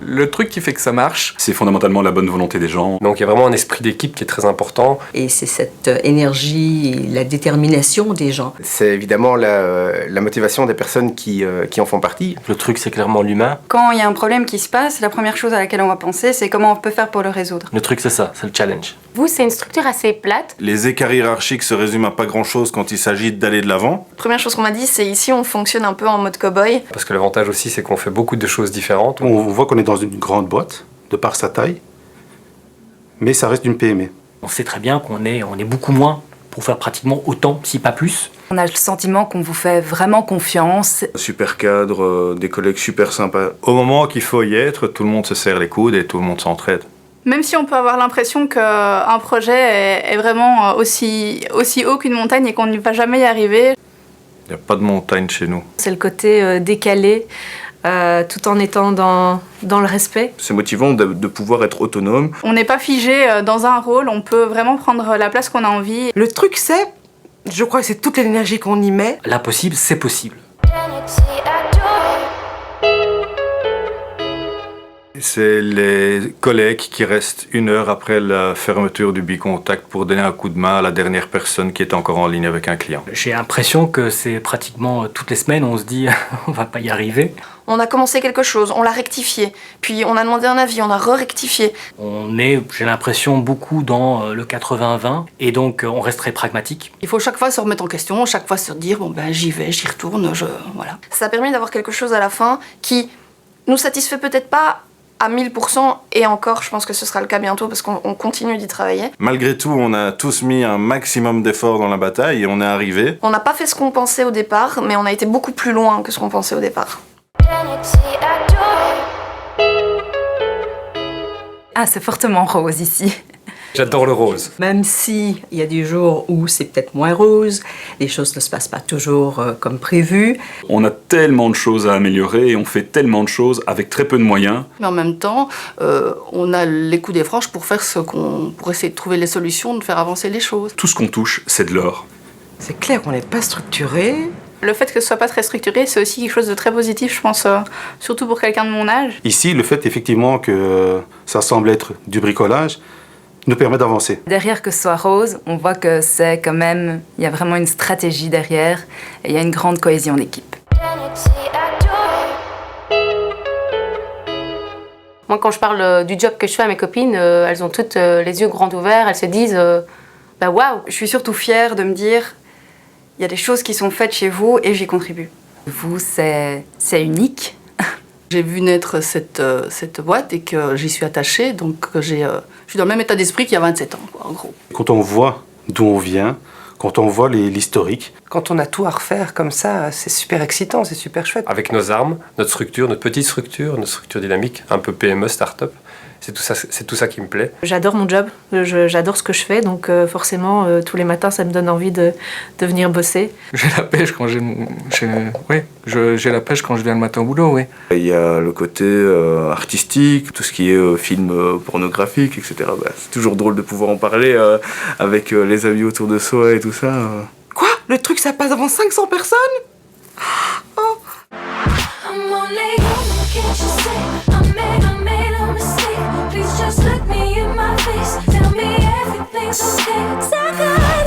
Le truc qui fait que ça marche, c'est fondamentalement la bonne volonté des gens. Donc il y a vraiment un esprit d'équipe qui est très important. Et c'est cette énergie et la détermination des gens. C'est évidemment la motivation des personnes qui en font partie. Le truc, c'est clairement l'humain. Quand il y a un problème qui se passe, la première chose à laquelle on va penser, c'est comment on peut faire pour le résoudre. Le truc, c'est ça, c'est le challenge. Vous, c'est une structure assez plate. Les écarts hiérarchiques se résument à pas grand-chose quand il s'agit d'aller de l'avant. Première chose qu'on m'a dit, c'est ici on fonctionne un peu en mode cow-boy. Parce que l'avantage aussi, c'est qu'on fait beaucoup de choses différentes. On voit qu'on est dans une grande boîte, de par sa taille, mais ça reste une PME. On sait très bien qu'on est beaucoup moins pour faire pratiquement autant, si pas plus. On a le sentiment qu'on vous fait vraiment confiance. Super cadre, des collègues super sympas. Au moment qu'il faut y être, tout le monde se serre les coudes et tout le monde s'entraide. Même si on peut avoir l'impression qu'un projet est vraiment aussi haut qu'une montagne et qu'on ne va jamais y arriver. Il n'y a pas de montagne chez nous. C'est le côté décalé, tout en étant dans le respect. C'est motivant de pouvoir être autonome. On n'est pas figé dans un rôle, on peut vraiment prendre la place qu'on a envie. Le truc c'est, je crois que c'est toute l'énergie qu'on y met. L'impossible, c'est possible. C'est les collègues qui restent 1 heure après la fermeture du bicontact pour donner un coup de main à la dernière personne qui est encore en ligne avec un client. J'ai l'impression que c'est pratiquement toutes les semaines, on se dit on va pas y arriver. On a commencé quelque chose, on l'a rectifié, puis on a demandé un avis, on a re-rectifié. On est, j'ai l'impression, beaucoup dans le 80-20, et donc on reste très pragmatique. Il faut chaque fois se remettre en question, chaque fois se dire bon ben j'y vais, j'y retourne, voilà. Ça a permis d'avoir quelque chose à la fin qui nous satisfait peut-être pas à 1000%, et encore, je pense que ce sera le cas bientôt parce qu'on continue d'y travailler. Malgré tout, on a tous mis un maximum d'efforts dans la bataille et on est arrivé. On n'a pas fait ce qu'on pensait au départ, mais on a été beaucoup plus loin que ce qu'on pensait au départ. Ah, c'est fortement rose ici. J'adore le rose. Même si il y a des jours où c'est peut-être moins rose, les choses ne se passent pas toujours comme prévu. On a tellement de choses à améliorer et on fait tellement de choses avec très peu de moyens. Mais en même temps, on a les coups des franges pour faire pour essayer de trouver les solutions, de faire avancer les choses. Tout ce qu'on touche, c'est de l'or. C'est clair qu'on n'est pas structuré. Le fait que ce soit pas très structuré, c'est aussi quelque chose de très positif, je pense, surtout pour quelqu'un de mon âge. Ici, le fait effectivement que ça semble être du bricolage nous permet d'avancer. Derrière que ce soit rose, on voit que c'est quand même, il y a vraiment une stratégie derrière et il y a une grande cohésion d'équipe. Moi, quand je parle du job que je fais à mes copines, elles ont toutes les yeux grands ouverts, elles se disent bah waouh. Je suis surtout fière de me dire il y a des choses qui sont faites chez vous et j'y contribue. Vous, c'est unique. J'ai vu naître cette boîte et que j'y suis attachée, donc je suis dans le même état d'esprit qu'il y a 27 ans, quoi, en gros. Quand on voit d'où on vient, quand on voit l'historique. Quand on a tout à refaire comme ça, c'est super excitant, c'est super chouette. Avec nos armes, notre structure, notre petite structure, notre structure dynamique, un peu PME, start-up, c'est tout ça qui me plaît. J'adore mon job, j'adore ce que je fais, donc forcément, tous les matins, ça me donne envie de venir bosser. J'ai la pêche quand j'ai la pêche quand je viens le matin au boulot, oui. Il y a le côté artistique, tout ce qui est film pornographique, etc. Bah, c'est toujours drôle de pouvoir en parler avec les amis autour de soi et tout ça. Quoi? Le truc, ça passe devant 500 personnes? Oh. Please just look me in my face. Tell me everything's okay. 'Cause I got